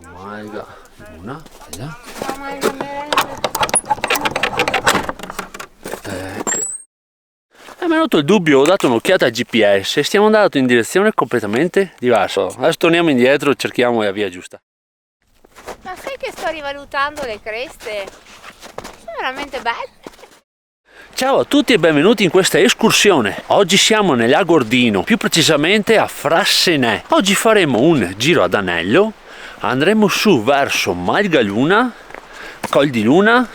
Malga Luna, vediamo. È venuto il dubbio, ho dato un'occhiata al GPS e stiamo andando in direzione completamente diversa. Adesso torniamo indietro e cerchiamo la via giusta. Ma sai che sto rivalutando le creste? Sono veramente belle. Ciao a tutti e benvenuti in questa escursione. Oggi siamo nell'Agordino, più precisamente a Frassenè. Oggi faremo un giro ad anello, andremo su verso Malga Luna, Col di Luna,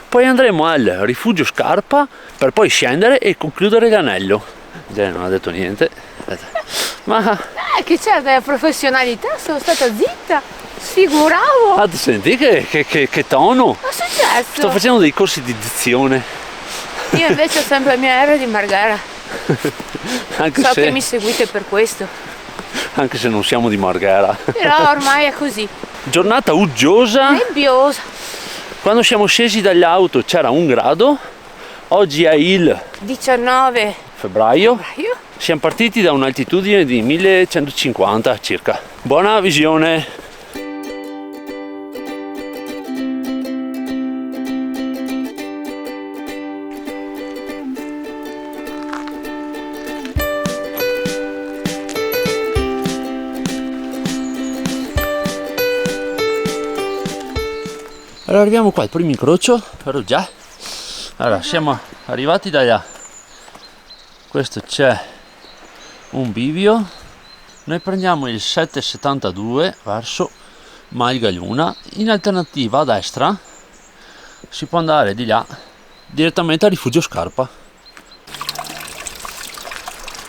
poi andremo al rifugio Scarpa per poi scendere e concludere l'anello. Già non ha detto niente. Aspetta. Ma Che c'è della professionalità, sono stata zitta, sfiguravo. ah, tu senti che tono? Cosa è successo? Sto facendo dei corsi di dizione. Io invece ho sempre la mia R di Marghera. Anche So se, che mi seguite per questo. anche se non siamo di Marghera. Però ormai è così. Giornata uggiosa. Nebbiosa. Quando siamo scesi dall'auto c'era 1 grado. Oggi è il 19 febbraio. io? Siamo partiti da un'altitudine di 1150 circa. Buona visione! Allora arriviamo qua, il primo incrocio, però già. Allora siamo arrivati da là. Questo c'è un bivio. Noi prendiamo il 772 verso Malga Luna. In alternativa a destra si può andare di là direttamente al rifugio Scarpa.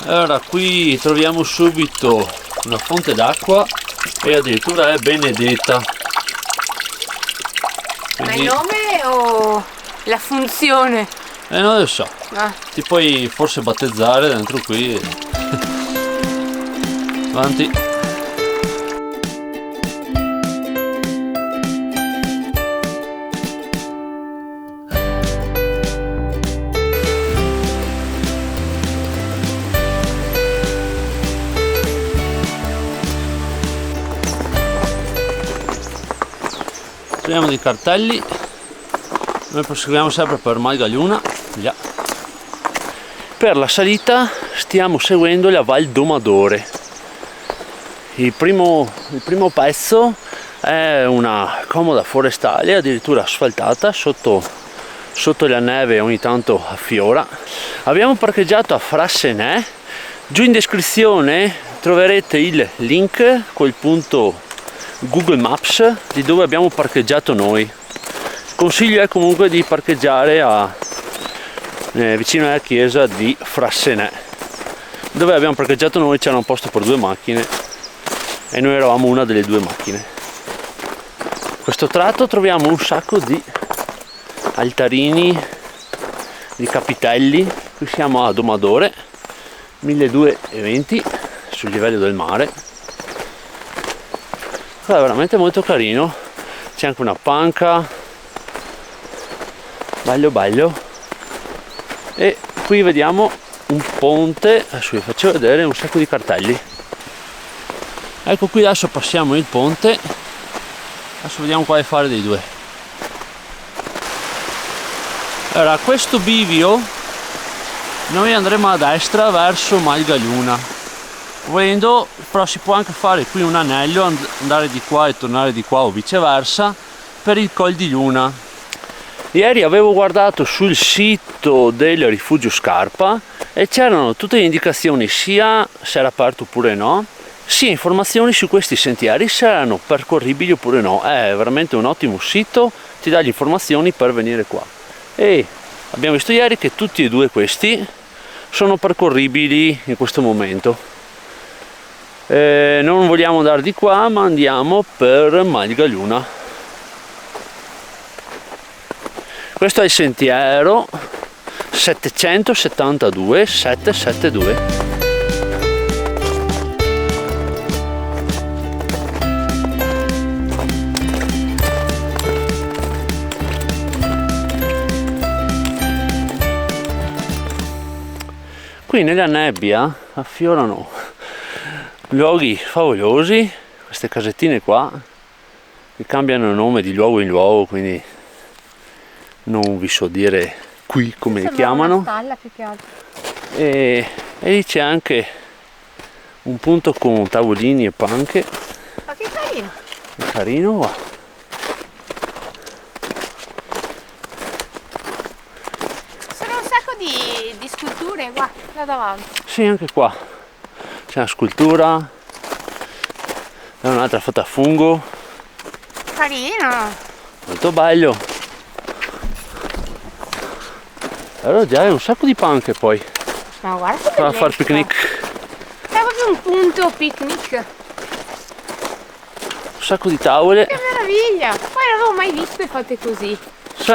Allora qui troviamo subito una fonte d'acqua e addirittura è benedetta. Ma il nome o la funzione? Non lo so, Ah. ti puoi forse battezzare dentro qui. Avanti. Troviamo dei cartelli. Noi proseguiamo sempre per Malga Luna. Già. Per la salita stiamo seguendo la Val Domadore. Il primo pezzo è una comoda forestale, addirittura asfaltata, sotto la neve ogni tanto affiora. Abbiamo parcheggiato a Frassenè. Giù in descrizione troverete il link col punto Google Maps di dove abbiamo parcheggiato noi. Consiglio è comunque di parcheggiare vicino alla chiesa di Frassenè. Dove abbiamo parcheggiato noi c'era un posto per 2 macchine e noi eravamo una delle 2 macchine. Questo tratto troviamo un sacco di altarini, di capitelli. Qui siamo a Domadore, 1220 sul livello del mare. È veramente molto carino, c'è anche una panca, bello, e qui vediamo un ponte. Adesso vi faccio vedere un sacco di cartelli. Ecco qui, adesso passiamo il ponte, adesso vediamo quale fare dei 2. Allora, questo bivio noi andremo a destra verso Malga Luna. Volendo, però si può anche fare qui un anello, andare di qua e tornare di qua o viceversa per il Col di Luna. Ieri avevo guardato sul sito del rifugio Scarpa e c'erano tutte le indicazioni, sia se era aperto oppure no, sia informazioni su questi sentieri, se erano percorribili oppure no. È veramente un ottimo sito, ti dà le informazioni per venire qua. E abbiamo visto ieri che tutti e 2 questi sono percorribili in questo momento. Non vogliamo andare di qua, ma andiamo per Malga Luna. Questo è il sentiero 772. Qui nella nebbia affiorano luoghi favolosi, queste casettine qua che cambiano nome di luogo in luogo, quindi non vi so dire qui come li chiamano. Una stalla più che altro. E lì c'è anche un punto con tavolini e panche. Ma che carino! È carino, va. Sono un sacco di sculture qua, là davanti. Sì, anche qua c'è una scultura, è un'altra fatta a fungo, Carino! molto bello. Allora già è un sacco di panche poi Ma guarda che per far bellezza. picnic, È proprio un punto picnic. un sacco di tavole. Che meraviglia! Poi non avevo mai viste fatte così. Sì,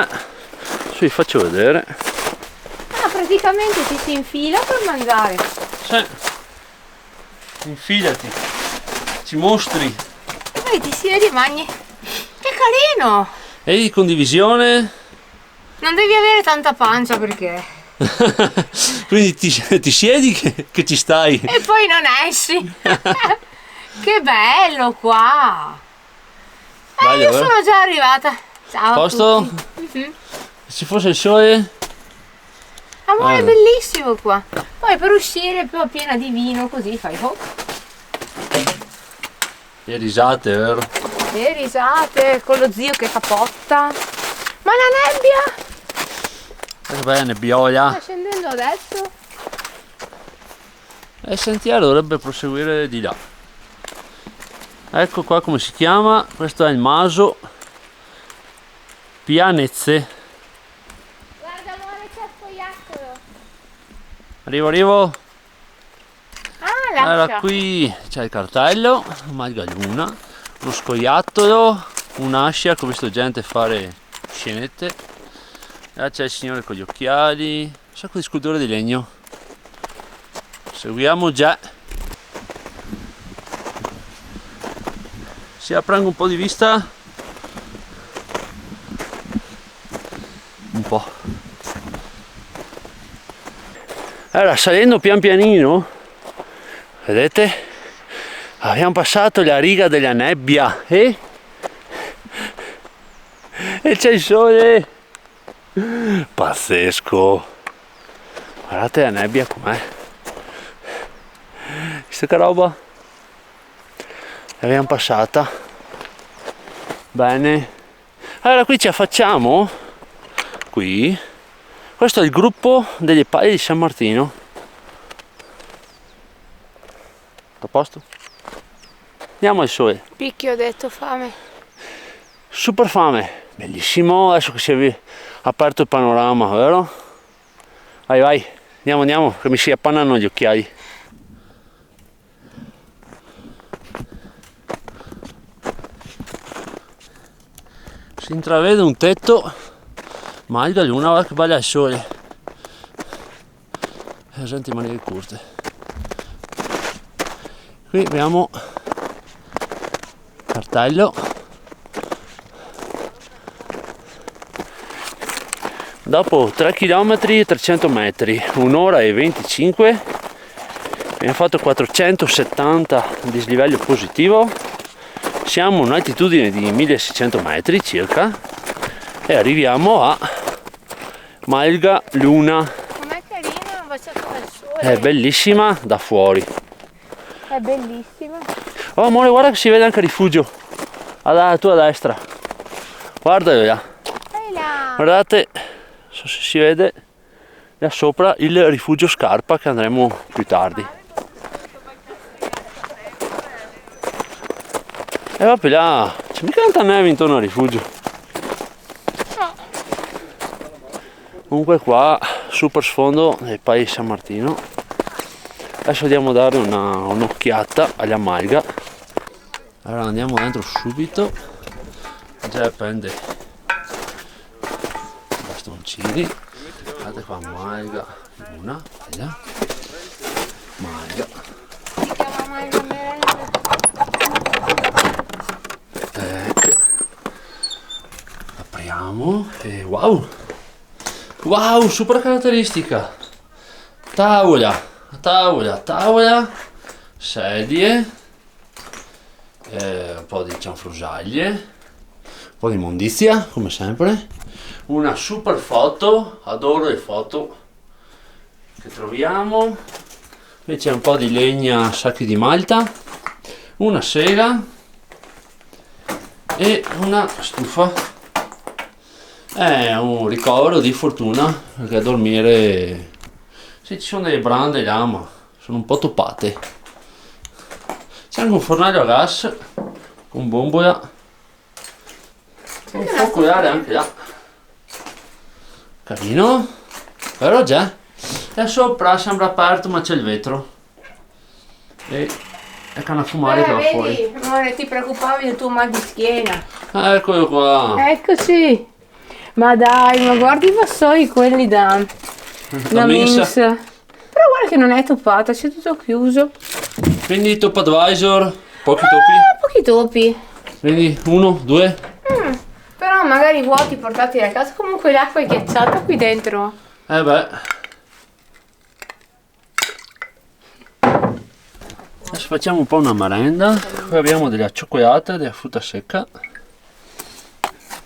vi faccio vedere. Ah, praticamente ti si infila per mangiare. Sì, infilati, ci mostri. E poi ti siedi e mangi. Che carino! E di condivisione, Non devi avere tanta pancia perché. quindi ti siedi che ci stai. E poi non esci. Che bello qua! Bello, Io sono già arrivata. Ciao Posto? a tutti. Mhm. Se ci fosse il sole, Amore, è Guarda. bellissimo qua. Poi per uscire più piena di vino così fai oh. le risate, vero? Le risate con lo zio che capotta. Ma la nebbia Che bella nebbioia. sta scendendo adesso. E il sentiero dovrebbe proseguire di là. Ecco qua come si chiama, questo è il Maso Pianezze. Guarda amore, c'è il scoiattolo. Arrivo. Ah, Allora lascia. qui c'è il cartello, Malgaluna, uno scoiattolo, un'ascia, che ho visto gente fare scenette. E là c'è il signore con gli occhiali, un sacco di sculture di legno. Seguiamo già. Si apre anche un po' di vista. Un po'. Allora, salendo pian pianino, vedete? Abbiamo passato la riga della nebbia e c'è il sole. Pazzesco. Guardate la nebbia com'è. Viste che roba? L'abbiamo passata. Bene. Allora qui ci affacciamo. Qui. Questo è il gruppo delle paglie di San Martino. A posto? Andiamo al sole. Picchio, ho detto fame. Super fame. Bellissimo. Adesso che si è aperto il panorama, vero? Vai, vai. Andiamo, che mi si appannano gli occhiali. Si intravede un tetto, ma il luna va che balla al sole. La gente in maniere corte. Qui abbiamo cartello. Dopo 3 km e 300 metri, 1 ora e 25, abbiamo fatto 470 dislivello positivo. Siamo a un'altitudine di 1600 metri circa e arriviamo a Malgaluna. Com'è carina, baciata dal sole. È bellissima da fuori. È bellissima. Oh amore, guarda che si vede anche il rifugio alla tua destra. Guardalo là. Ehi là. Guardate, non so se si vede là sopra il rifugio Scarpa che andremo più tardi. E va là, c'è mica tanta neve intorno al rifugio. No. Comunque qua, super sfondo del paese di San Martino. Adesso andiamo a dare un'occhiata agli Amalga. Allora andiamo dentro subito. Già prende bastoncini. Guardate qua, Amalga, una, là. Amalga. Si chiama mai la merenda. Ecco. Apriamo e wow! Wow, super caratteristica! Tavola, sedie, un po' di cianfrusaglie, po' di immondizia come sempre, una super foto, adoro le foto che troviamo. Qui c'è un po' di legna, sacchi di malta, una sega e una stufa. È un ricovero di fortuna perché a dormire, se ci sono delle brande là, ma sono un po' toppate. C'è anche un fornaio a gas con bombola, un focolare anche là, carino, però già, e sopra sembra aperto ma c'è il vetro e canna a fumare che va fuori. Vedi, amore, ti preoccupavi del tuo mal di schiena. Eccolo qua. Eccoci. Ma dai, ma guardi i vassoi quelli da Mins. Però guarda che non è toppata, c'è tutto chiuso. Quindi TopAdvisor, pochi Pochi topi. quindi 1, 2. Però magari vuoti portati da casa. Comunque l'acqua è ghiacciata qui dentro. Beh, adesso facciamo un po' una merenda. Qui abbiamo della cioccolata, della frutta secca.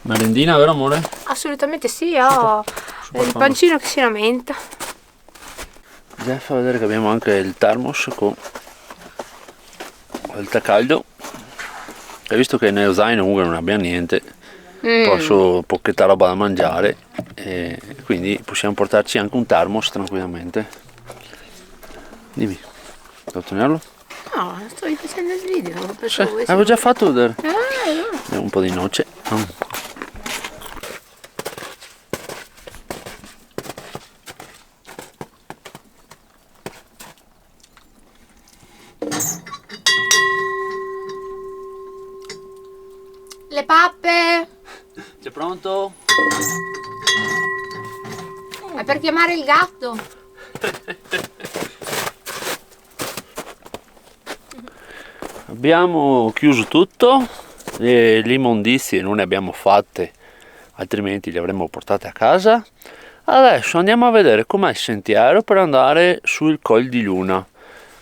Merendina, vero amore? Assolutamente sì, ho il pancino che si lamenta. Già fa vedere che abbiamo anche il thermos con il tè caldo. E visto che nello zaino comunque non abbiamo niente, posso pochetta roba da mangiare e quindi possiamo portarci anche un thermos tranquillamente. Dimmi, devo tenerlo? No, sto facendo il video. Sì, avevo già fatto vedere. Un po' di noce. Le pappe! Sei pronto? È per chiamare il gatto. Abbiamo chiuso tutto, le immondizie non ne abbiamo fatte, altrimenti le avremmo portate a casa. Adesso andiamo a vedere com'è il sentiero per andare sul Col di Luna.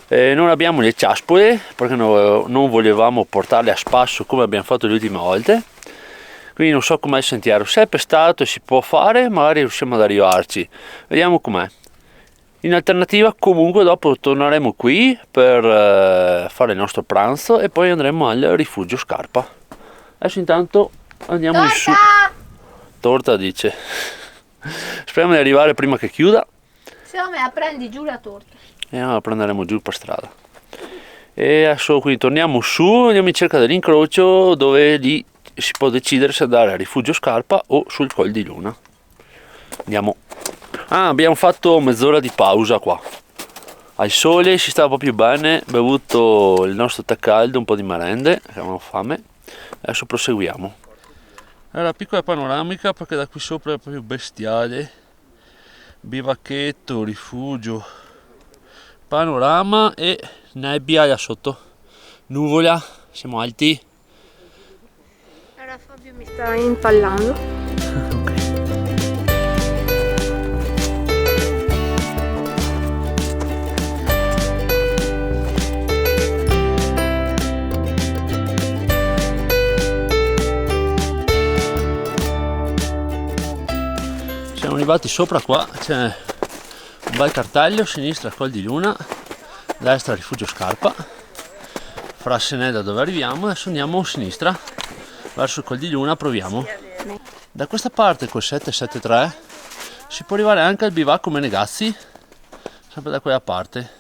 Non abbiamo le ciaspole perché non volevamo portarle a spasso come abbiamo fatto le ultime volte, quindi non so com'è il sentiero, se è pestato e si può fare magari riusciamo ad arrivarci, vediamo com'è. In alternativa comunque dopo torneremo qui per fare il nostro pranzo e poi andremo al rifugio Scarpa. Adesso intanto andiamo in su. Torta dice. Speriamo di arrivare prima che chiuda. Se no me la prendi giù la torta. E la prenderemo giù per strada. E adesso quindi torniamo su, andiamo in cerca dell'incrocio dove lì si può decidere se andare al rifugio Scarpa o sul Col di Luna. Andiamo. Abbiamo fatto mezz'ora di pausa qua. Al sole si stava proprio bene, bevuto il nostro tè caldo, un po' di merende, avevamo fame. Adesso proseguiamo. Allora, piccola panoramica perché da qui sopra è proprio bestiale. Bivacchetto, rifugio, panorama e nebbia là sotto. Nuvola, siamo alti. Allora Fabio mi sta impallando. Siamo arrivati sopra qua, c'è un bel cartello, a sinistra Col di Luna, a destra rifugio Scarpa, Frassenè da dove arriviamo, adesso andiamo a sinistra, verso il Col di Luna, proviamo. Da questa parte col 773 si può arrivare anche al bivacco Menegazzi, sempre da quella parte.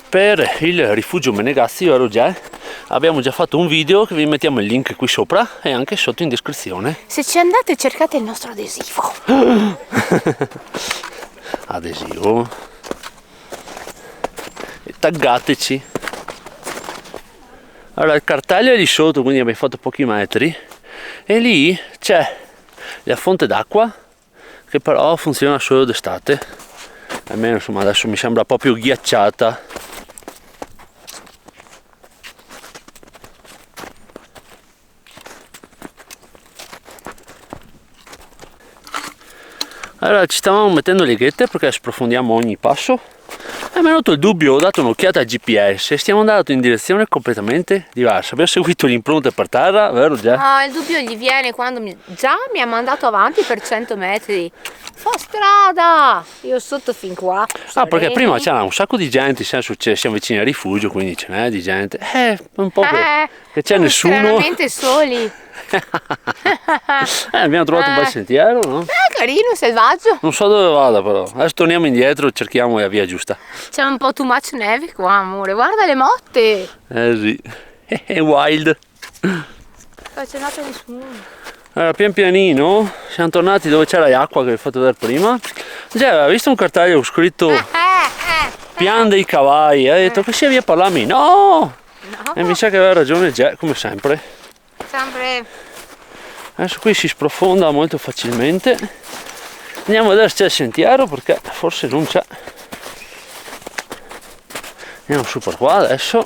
Per il rifugio Menegazzi, ero già abbiamo già fatto un video che vi mettiamo il link qui sopra e anche sotto in descrizione. Se ci andate cercate il nostro adesivo. Adesivo. E taggateci. Allora il cartello è lì sotto, quindi abbiamo fatto pochi metri. E lì c'è la fonte d'acqua che però funziona solo d'estate. Almeno insomma adesso mi sembra proprio ghiacciata. Allora ci stavamo mettendo le ghette perché sprofondiamo ogni passo mi è venuto il dubbio, ho dato un'occhiata al GPS e stiamo andando in direzione completamente diversa. Abbiamo seguito le impronte per terra, vero Già? Ah, il dubbio gli viene quando già mi ha mandato avanti per 100 metri. Fa strada! Io sotto fin qua. Ah, perché prima c'era un sacco di gente, siamo vicini al rifugio, quindi ce n'è di gente. Un po' che c'è nessuno. Veramente soli. Abbiamo trovato un bel sentiero, no? Carino, selvaggio. Non so dove vada però. Adesso torniamo indietro e cerchiamo la via giusta. C'è un po' too much neve qua, amore. Guarda le motte. Sì. È wild. Non c'è nato nessuno. Allora, pian pianino siamo tornati dove c'era l'acqua che vi ho fatto vedere prima. Già aveva visto un cartello con scritto Pian dei Cavalli. Ha detto che sia via Parlami. No! E mi sa che aveva ragione già, come sempre. Sempre. Adesso qui si sprofonda molto facilmente. Andiamo a vedere se c'è il sentiero perché forse non c'è. Andiamo su per qua adesso.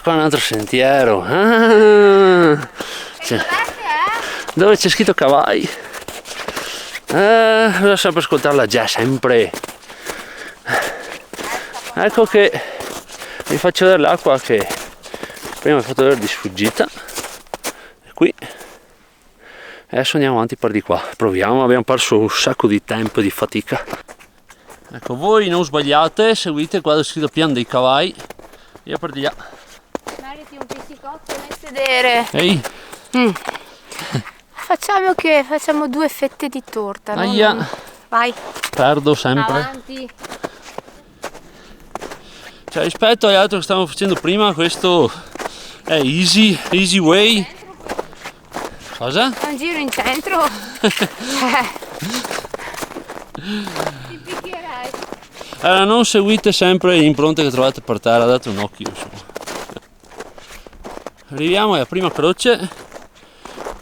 Qua un altro sentiero. Dove c'è scritto Cavalli. Bisogna sempre ascoltarla già, sempre. Ecco che vi faccio vedere l'acqua che prima vi ho fatto vedere di sfuggita. E qui. Adesso andiamo avanti per di qua. Proviamo, abbiamo perso un sacco di tempo e di fatica. Ecco, voi non sbagliate, seguite qua dove è scritto Pian dei Cavalli. Io per di là. Meriti un pizzicato nel sedere. Ehi. Facciamo 2 fette di torta. Aia. Vai. Perdo sempre. Avanti. Cioè, rispetto agli altri che stavamo facendo prima, questo è easy way. Cosa? Un giro in centro. Ti picchierai. Allora, non seguite sempre le impronte che trovate per terra, date un occhio insomma. Arriviamo alla prima croce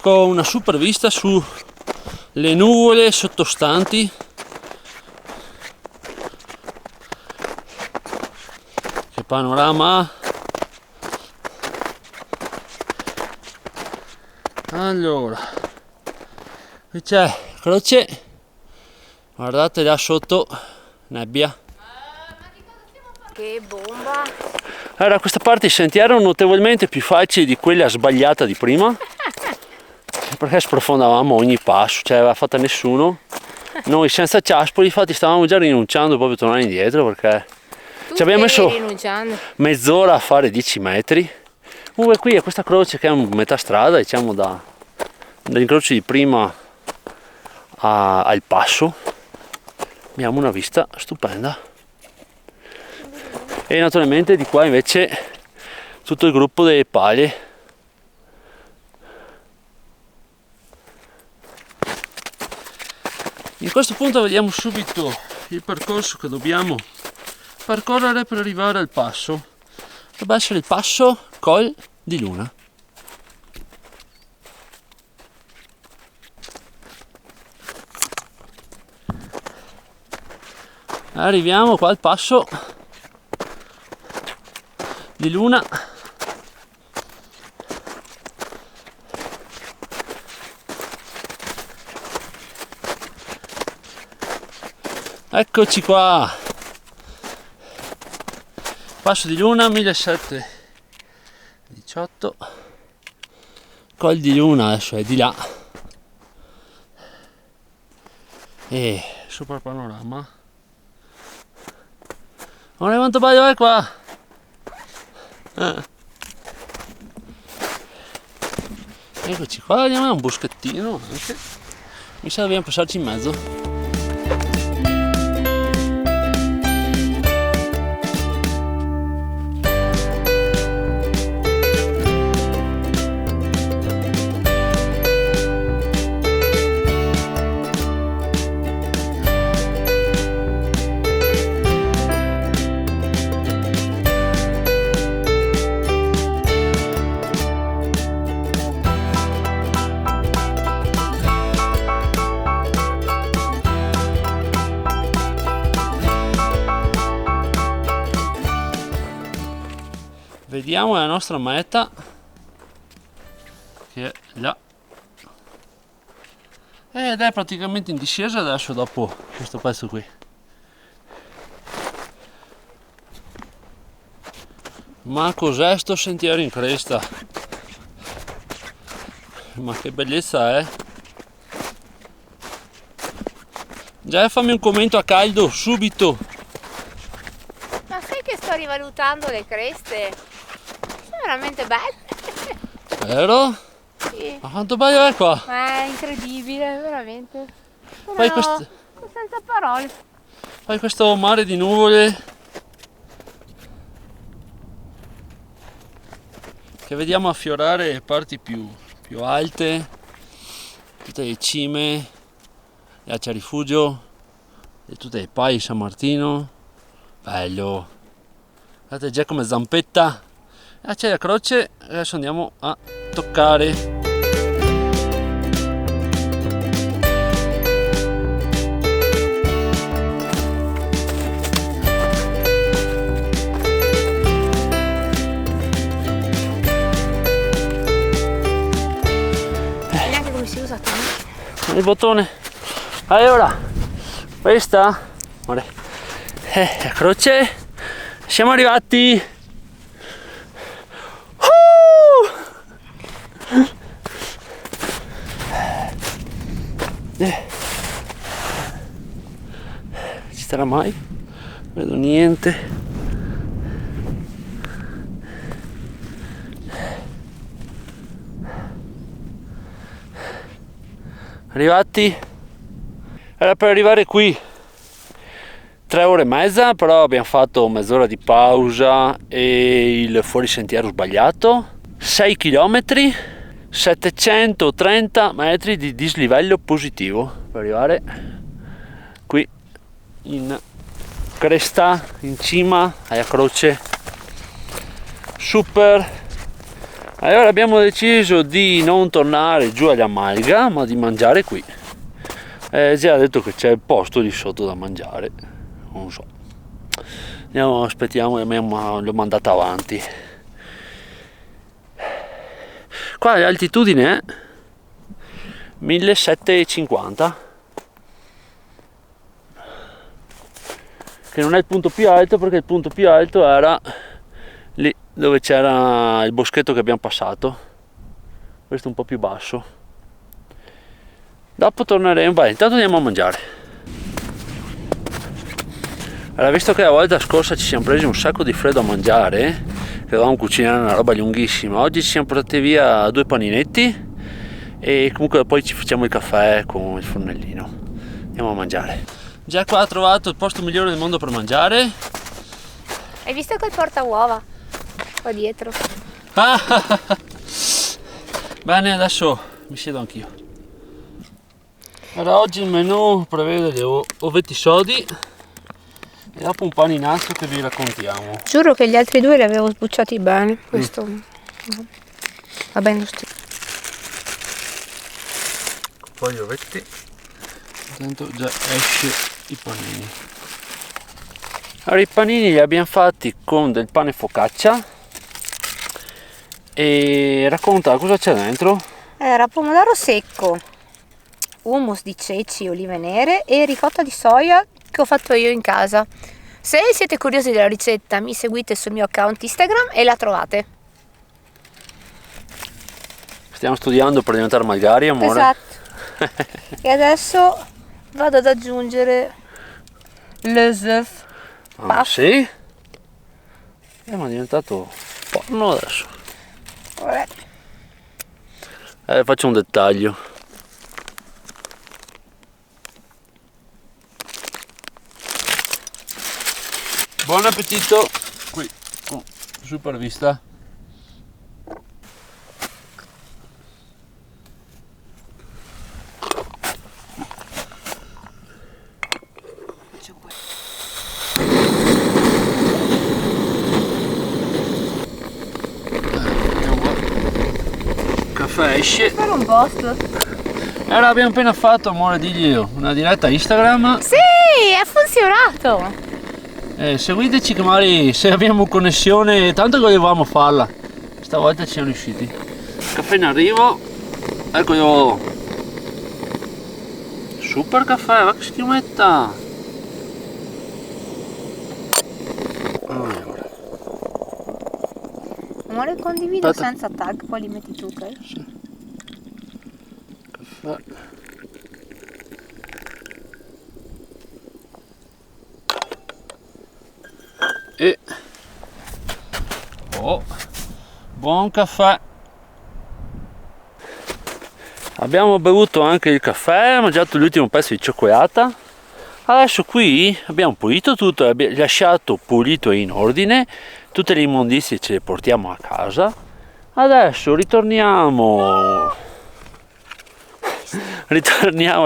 con una super vista su le nuvole sottostanti. Che panorama! Allora, qui c'è croce, guardate là sotto, nebbia. Che bomba! Allora, questa parte il sentiero è notevolmente più facile di quella sbagliata di prima, perché sprofondavamo ogni passo, cioè aveva fatta nessuno. Noi senza ciaspoli, infatti stavamo già rinunciando proprio a tornare indietro perché ci abbiamo messo mezz'ora a fare 10 metri. Comunque qui è questa croce che è un metà strada, diciamo dall'incrocio di prima al passo. Abbiamo una vista stupenda. E naturalmente di qua invece tutto il gruppo delle paglie. In questo punto vediamo subito il percorso che dobbiamo percorrere per arrivare al passo. Dovrebbe essere il passo Col di Luna. Arriviamo qua al passo di Luna. Eccoci qua. Passo di Luna 1718. Col di Luna adesso è di là. E sopra il panorama. Guarda quanto bello è qua. Eccoci qua, andiamo a un boschettino anche. Mi sa che dobbiamo passarci in mezzo. Vediamo la nostra meta che è là ed è praticamente in discesa adesso dopo questo pezzo qui. Ma cos'è sto sentiero in cresta? Ma che bellezza è! Già fammi un commento a caldo, subito! Ma sai che sto rivalutando le creste? Sono veramente belle. Vero? Sì. Ma quanto bello è qua! Ma è incredibile, veramente. Fai Sono senza parole. Fai questo mare di nuvole che vediamo affiorare le parti più alte, tutte le cime, le Accia Rifugio, e tutte le Pai San Martino. Bello! Guardate già come zampetta. C'è la croce, adesso andiamo a toccare. Il bottone. Allora, questa la croce, siamo arrivati. Ci sarà mai? Non vedo niente. Arrivati, era per arrivare qui 3 ore e mezza, però abbiamo fatto mezz'ora di pausa e il fuorisentiero sbagliato. 6 km, 730 metri di dislivello positivo per arrivare qui in cresta, in cima alla croce. Super. Allora abbiamo deciso di non tornare giù all'Amalga, ma di mangiare qui. Già ha detto che c'è il posto lì sotto da mangiare, non so. Andiamo, aspettiamo, l'ho mandata avanti. Qua l'altitudine è 1750, che non è il punto più alto, perché il punto più alto era lì dove c'era il boschetto che abbiamo passato. Questo è un po' più basso. Dopo torneremo. Beh, intanto andiamo a mangiare. Allora, visto che la volta scorsa ci siamo presi un sacco di freddo a mangiare, che dovevamo cucinare una roba lunghissima, oggi ci siamo portati via 2 paninetti e comunque poi ci facciamo il caffè con il fornellino. Andiamo a mangiare. Già qua ho trovato il posto migliore del mondo per mangiare. Hai visto quel porta uova? Qua dietro. Bene, adesso mi siedo anch'io. Allora, oggi il menù prevede gli ovetti sodi e dopo un paninazzo che vi raccontiamo. Giuro che gli altri 2 li avevo sbucciati bene. Questo va bene lo stesso. Poi gli ovetti. Intanto già esce i panini. Allora, i panini li abbiamo fatti con del pane focaccia. E racconta cosa c'è dentro. Era pomodoro secco, hummus di ceci, olive nere e ricotta di soia che ho fatto io in casa. Se siete curiosi della ricetta, mi seguite sul mio account Instagram e la trovate. Stiamo studiando per diventare magari, amore. Esatto. E adesso vado ad aggiungere les œufs. Ah, sì? Ma è diventato porno adesso. Faccio un dettaglio. Buon appetito qui con Super Vista. Caffè esce. Fare un post. Allora abbiamo appena fatto, amore, digli una diretta Instagram. Sì, è funzionato. Seguiteci che magari se abbiamo connessione, tanto che volevamo farla, stavolta ci siamo riusciti. Caffè in arrivo, ecco io. Super caffè, ma che schiumetta. Allora. Amore, condivido Aspetta. senza tag, poi li metti tu, ok? Sì. Caffè. E buon caffè. Abbiamo bevuto anche il caffè, mangiato l'ultimo pezzo di cioccolata. Adesso qui abbiamo pulito tutto, abbiamo lasciato pulito e in ordine, tutte le immondizie ce le portiamo a casa. Adesso ritorniamo,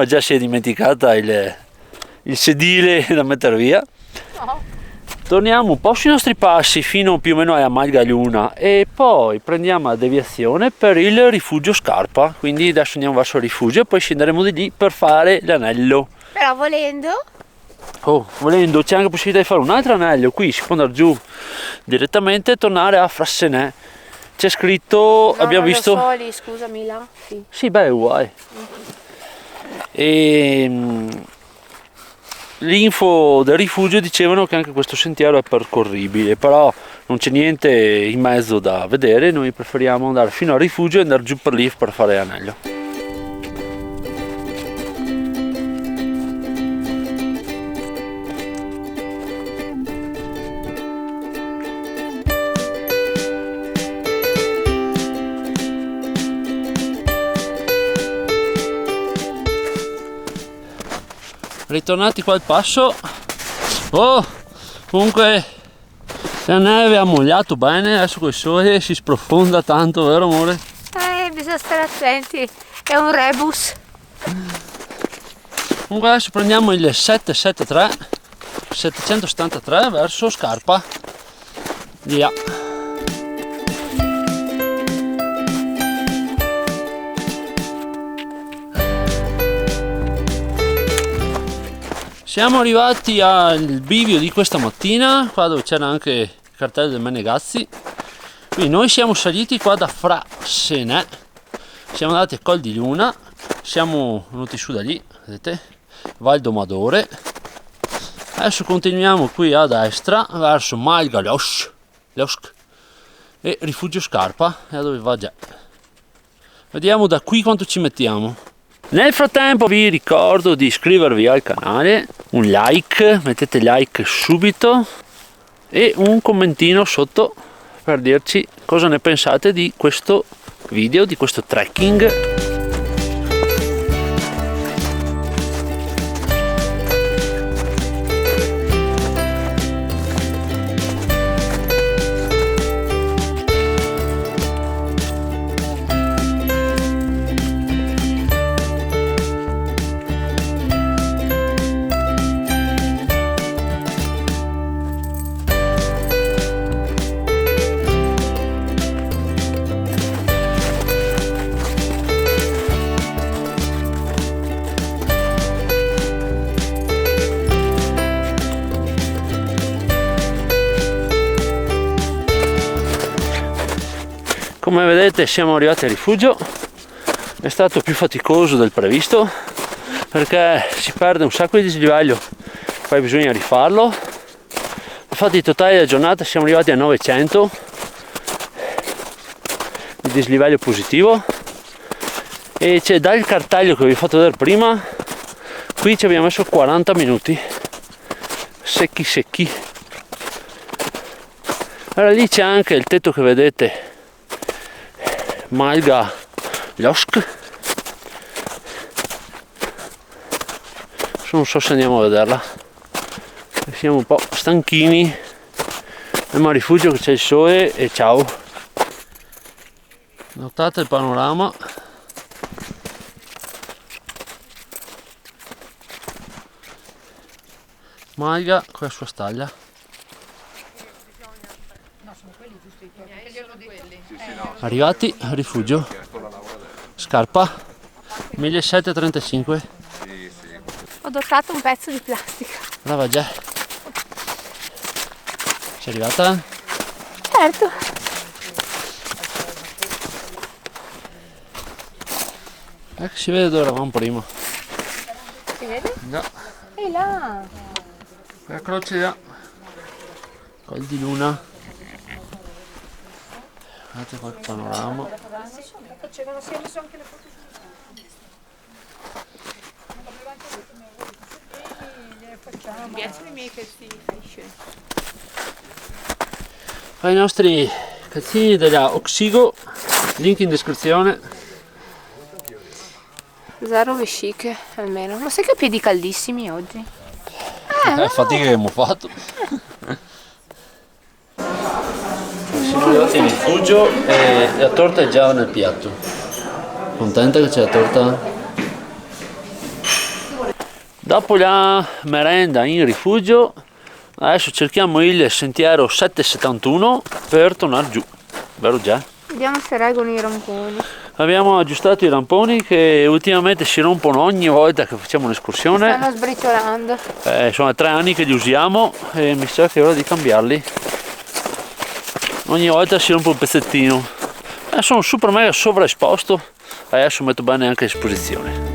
già si è dimenticata il sedile da mettere via. No. Torniamo un po' sui nostri passi fino più o meno a Malgaluna e poi prendiamo la deviazione per il rifugio Scarpa, quindi adesso andiamo verso il rifugio e poi scenderemo di lì per fare l'anello. Però volendo, Volendo c'è anche possibilità di fare un altro anello, qui si può andare giù direttamente e tornare a Frassenè. C'è scritto, no, abbiamo non visto... lo so lì, scusami là. Sì. Sì, beh, è uguale. E l'info del rifugio dicevano che anche questo sentiero è percorribile, però non c'è niente in mezzo da vedere, noi preferiamo andare fino al rifugio e andare giù per lì per fare l'anello. Ritornati qua al passo. Comunque la neve ha mogliato bene, adesso col sole si sprofonda tanto, vero amore? Bisogna stare attenti, è un rebus. Comunque adesso prendiamo il 773 verso Scarpa. Via. Siamo arrivati al bivio di questa mattina, qua dove c'era anche il cartello del Menegazzi. Quindi noi siamo saliti qua da Frassenè, siamo andati a Col di Luna, siamo venuti su da lì, vedete, Val Domadore. Adesso continuiamo qui a destra verso Malgalosc e Rifugio Scarpa, e dove va già. Vediamo da qui quanto ci mettiamo. Nel frattempo vi ricordo di iscrivervi al canale, un like, mettete like subito e un commentino sotto per dirci cosa ne pensate di questo video, di questo trekking. Come vedete siamo arrivati al rifugio, è stato più faticoso del previsto perché si perde un sacco di dislivello, poi bisogna rifarlo. Infatti in totale della giornata siamo arrivati a 900 di dislivello positivo e c'è dal cartaglio che vi ho fatto vedere prima, qui ci abbiamo messo 40 minuti secchi. Allora lì c'è anche il tetto che vedete, Malgalosc. Non so se andiamo a vederla, siamo un po' stanchini, andiamo al rifugio che c'è il sole e ciao. Notate il panorama. Malga con la sua staglia. Arrivati al rifugio Scarpa 1735. Ho adottato un pezzo di plastica. Brava già. Sei arrivata? Certo. Si vede dove eravamo prima. Si vede? Già. E là. La croce là. Col di Luna. Guardate qualche panorama. Facevano sia messo anche le foto sul piacciono i miei calzini fashion. Fai i nostri calzini della Oxigo, link in descrizione. Zero vesciche almeno. Ma sai che ho piedi caldissimi oggi? Fatica che abbiamo fatto. Siamo arrivati in rifugio e la torta è già nel piatto. Contenta che c'è la torta? Dopo la merenda in rifugio, adesso cerchiamo il sentiero 771 per tornare giù, vero già? Vediamo se reggono i ramponi. Abbiamo aggiustato i ramponi che ultimamente si rompono ogni volta che facciamo un'escursione. Stanno sbriciolando. Sono 3 anni che li usiamo e mi sa che è ora di cambiarli. Ogni volta si rompe un pezzettino. Sono super mega sovraesposto. Adesso metto bene anche l'esposizione.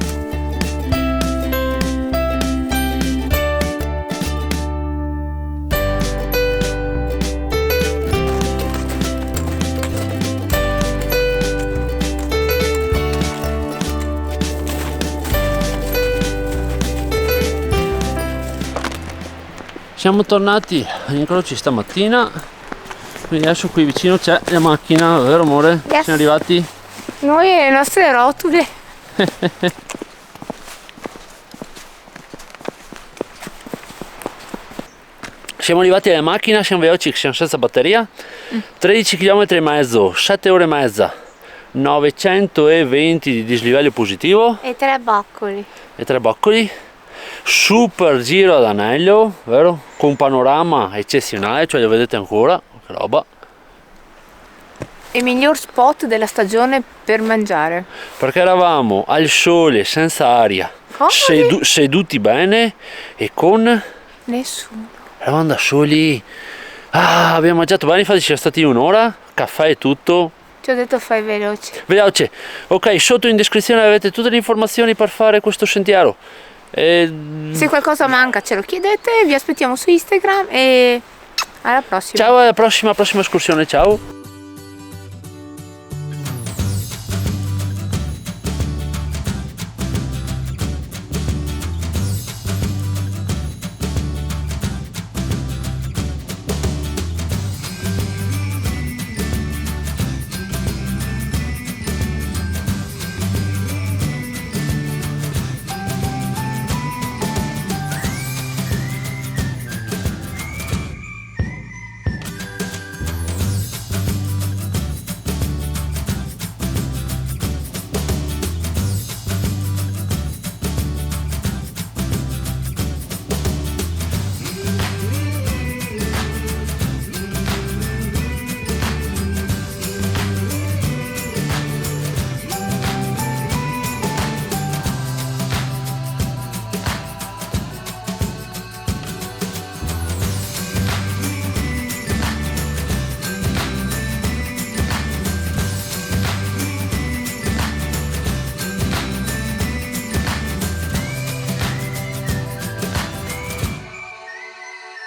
Siamo tornati agli incroci stamattina, quindi adesso qui vicino c'è la macchina, vero amore? Yes. Siamo arrivati? Noi e le nostre rotule. Siamo arrivati alla macchina, siamo veloci, siamo senza batteria, 13 km e mezzo, 7 ore e mezza, 920 di dislivello positivo E 3 boccoli. e 3 boccoli. Super giro ad anello, vero? Con un panorama eccezionale, cioè lo vedete ancora, che roba. Il miglior spot della stagione per mangiare. Perché eravamo al sole, senza aria, Comodi? seduti bene e con... Nessuno. Eravamo da soli. Abbiamo mangiato bene, infatti ci siamo stati un'ora, caffè e tutto. Ti ho detto fai veloce. Veloce. Ok, sotto in descrizione avete tutte le informazioni per fare questo sentiero. Se qualcosa manca ce lo chiedete, vi aspettiamo su Instagram e alla prossima. Ciao, alla prossima escursione, ciao.